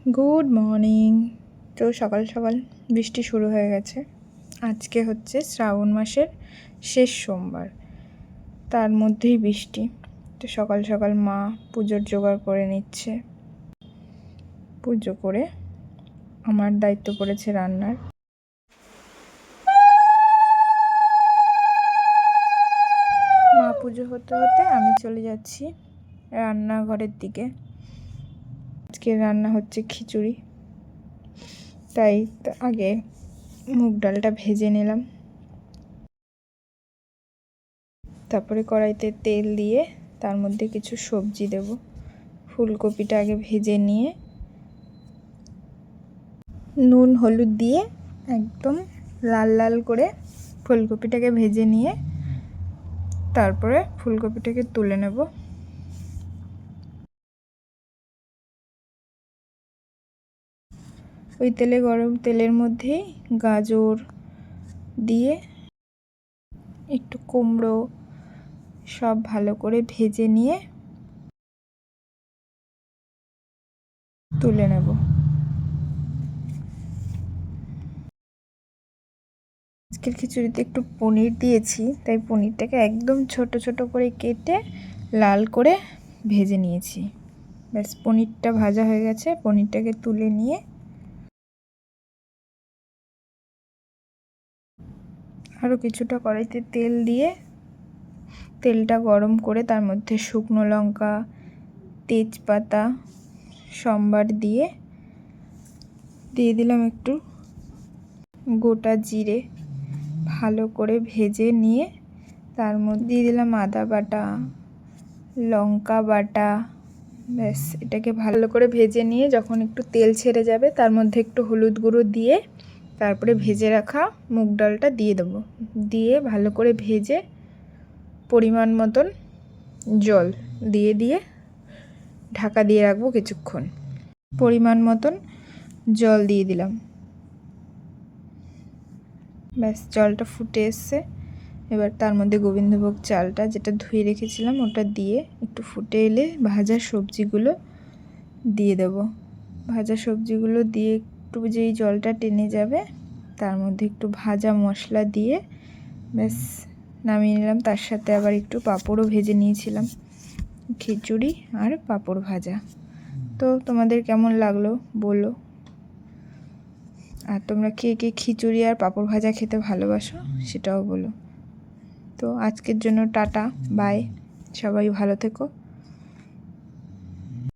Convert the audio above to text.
Good morning. তো সকাল সকাল বৃষ্টি শুরু হয়ে গেছে। আজকে হচ্ছে শ্রাবণ মাসের শেষ সোমবার, তার মধ্যেই বৃষ্টি। তো সকাল সকাল মা পুজোর জোগাড় করে নিচ্ছে। পুজো করে আমার দায়িত্ব পড়েছে রান্নার। মা পুজো হতে হতে আমি চলে যাচ্ছি রান্নাঘরের দিকে। আজকে রান্না হচ্ছে খিচুড়ি, তাই আগে মুগ ডালটা ভেজে নিলাম। তারপরে কড়াইতে তেল দিয়ে তার মধ্যে কিছু সবজি দেব। ফুলকপিটা আগে ভেজে নিয়ে নুন হলুদ দিয়ে একদম লাল লাল করে ফুলকপিটাকে ভেজে নিয়ে তারপরে ফুলকপিটাকে তুলে নেব। ওই গরম তেলের মধ্যেই গাজর দিয়ে একটু কুমড়ো সব ভালো করে ভেজে নিয়ে তুলে নেব। আজকের খিচুড়িতে একটু পনির দিয়েছি, তাই পনিরটাকে একদম ছোট ছোট করে কেটে লাল করে ভেজে নিয়েছি। ব্যাস, পনিরটা ভাজা হয়ে গেছে। পনিরটাকে তুলে নিয়ে আরও কিছুটা কড়াইতে তেল দিয়ে তেলটা গরম করে তার মধ্যে শুকনো লঙ্কা, তেজপাতা সম্বার দিয়ে দিলাম একটু গোটা জিরে। ভালো করে ভেজে নিয়ে তার মধ্যে দিয়ে দিলাম আদা বাটা, লঙ্কা বাটা। ব্যাস, এটাকে ভালো করে ভেজে নিয়ে যখন একটু তেল ছেড়ে যাবে তার মধ্যে একটু হলুদ গুঁড়ো দিয়ে তারপরে ভেজে রাখা মুগ ডালটা দিয়ে দেবো। দিয়ে ভালো করে ভেজে পরিমাণ মতন জল দিয়ে ঢাকা দিয়ে রাখবো কিছুক্ষণ। পরিমাণ মতন জল দিয়ে দিলাম। ব্যাস, জলটা ফুটে এসছে। এবার তার মধ্যে গোবিন্দভোগ চালটা যেটা ধুয়ে রেখেছিলাম ওটা দিয়ে একটু ফুটে এলে ভাজা সবজিগুলো দিয়ে দেব। ভাজা সবজিগুলো দিয়ে একটু যেই জলটা টেনে যাবে তার মধ্যে একটু ভাজা মশলা দিয়ে ব্যাস নামিয়ে নিলাম। তার সাথে আবার একটু পাঁপড়ও ভেজে নিয়েছিলাম। খিচুড়ি আর পাঁপড় ভাজা। তো তোমাদের কেমন লাগলো বলো। আর তোমরা কে কে খিচুড়ি আর পাঁপড় ভাজা খেতে ভালোবাসো সেটাও বলো। তো আজকের জন্য টাটা, বাই। সবাই ভালো থেকো।